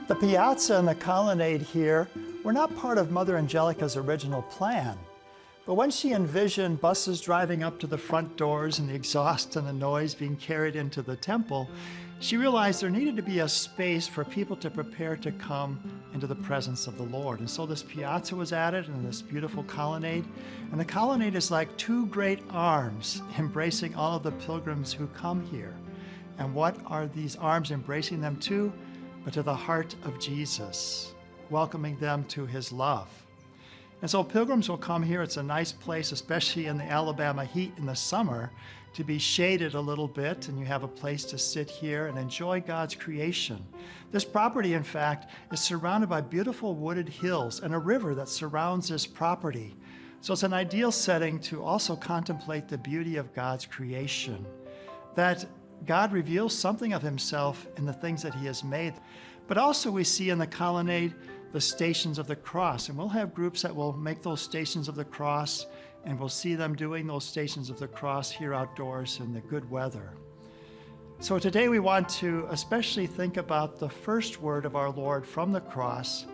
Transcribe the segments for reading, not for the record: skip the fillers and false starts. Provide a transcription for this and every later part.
The piazza and the colonnade here were not part of Mother Angelica's original plan. But when she envisioned buses driving up to the front doors and the exhaust and the noise being carried into the temple, she realized there needed to be a space for people to prepare to come into the presence of the Lord. And so this piazza was added and this beautiful colonnade. And the colonnade is like two great arms embracing all of the pilgrims who come here. And what are these arms embracing them to? But to the heart of Jesus, welcoming them to his love. And so pilgrims will come here. It's a nice place, especially in the Alabama heat in the summer, to be shaded a little bit, and you have a place to sit here and enjoy God's creation. This property, in fact, is surrounded by beautiful wooded hills and a river that surrounds this property. So it's an ideal setting to also contemplate the beauty of God's creation, that God reveals something of himself in the things that he has made. But also we see in the colonnade the stations of the cross, and we'll have groups that will make those stations of the cross, and we'll see them doing those stations of the cross here outdoors in the good weather. So today we want to especially think about the first word of our Lord from the cross: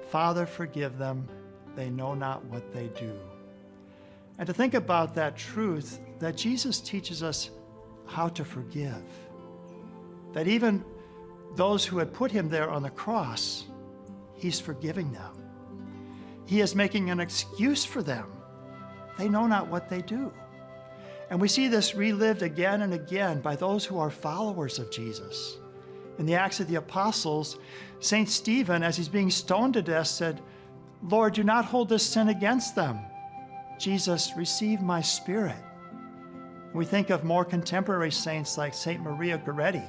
Father, forgive them, they know not what they do. And to think about that truth that Jesus teaches us how to forgive. That even those who had put him there on the cross, he's forgiving them. He is making an excuse for them. They know not what they do. And we see this relived again and again by those who are followers of Jesus. In the Acts of the Apostles, St. Stephen, as he's being stoned to death, said, "Lord, do not hold this sin against them. Jesus, receive my spirit." We think of more contemporary saints like St. Maria Goretti,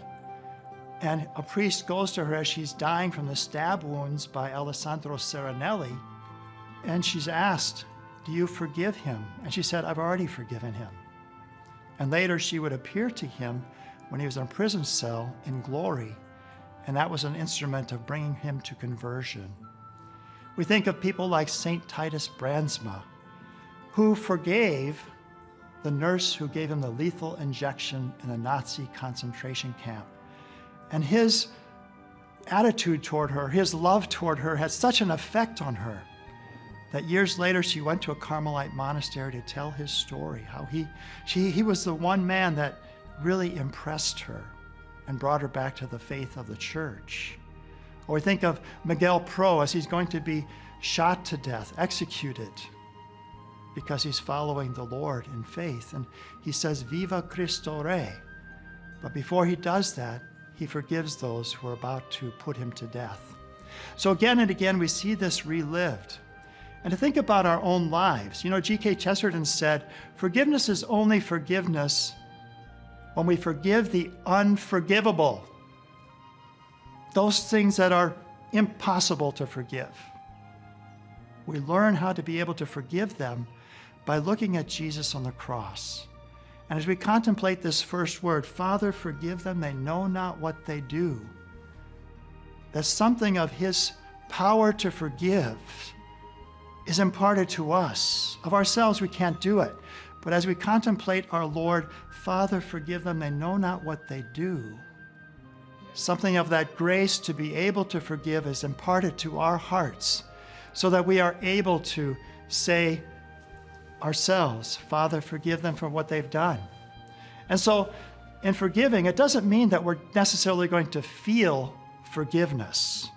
and a priest goes to her as she's dying from the stab wounds by Alessandro Serenelli, and she's asked, "Do you forgive him?" And she said, "I've already forgiven him." And later she would appear to him when he was in a prison cell in glory, and that was an instrument of bringing him to conversion. We think of people like St. Titus Brandsma, who forgave the nurse who gave him the lethal injection in a Nazi concentration camp. And his attitude toward her, his love toward her, had such an effect on her that years later she went to a Carmelite monastery to tell his story, how he was the one man that really impressed her and brought her back to the faith of the church. Or we think of Miguel Pro as he's going to be shot to death, executed, because he's following the Lord in faith. And he says, "Viva Cristo Rey." But before he does that, he forgives those who are about to put him to death. So again and again, we see this relived. And to think about our own lives. You know, G.K. Chesterton said, forgiveness is only forgiveness when we forgive the unforgivable. Those things that are impossible to forgive. We learn how to be able to forgive them by looking at Jesus on the cross. And as we contemplate this first word, Father, forgive them, they know not what they do, that something of his power to forgive is imparted to us. Of ourselves, we can't do it. But as we contemplate our Lord, Father, forgive them, they know not what they do, something of that grace to be able to forgive is imparted to our hearts, so that we are able to say ourselves, Father, forgive them for what they've done. And so in forgiving, it doesn't mean that we're necessarily going to feel forgiveness.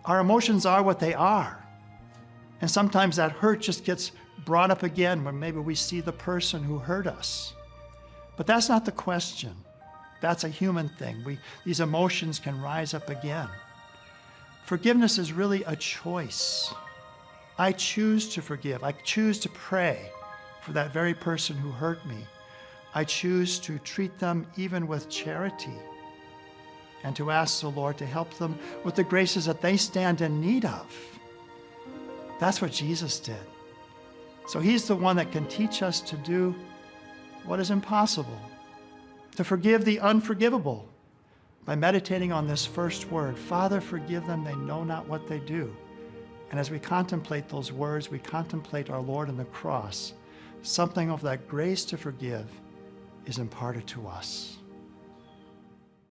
Our emotions are what they are. And sometimes that hurt just gets brought up again when maybe we see the person who hurt us. But that's not the question. That's a human thing. These emotions can rise up again. Forgiveness is really a choice. I choose to forgive. I choose to pray for that very person who hurt me. I choose to treat them even with charity and to ask the Lord to help them with the graces that they stand in need of. That's what Jesus did. So he's the one that can teach us to do what is impossible, to forgive the unforgivable by meditating on this first word, Father, forgive them, they know not what they do. And as we contemplate those words, we contemplate our Lord on the cross. Something of that grace to forgive is imparted to us.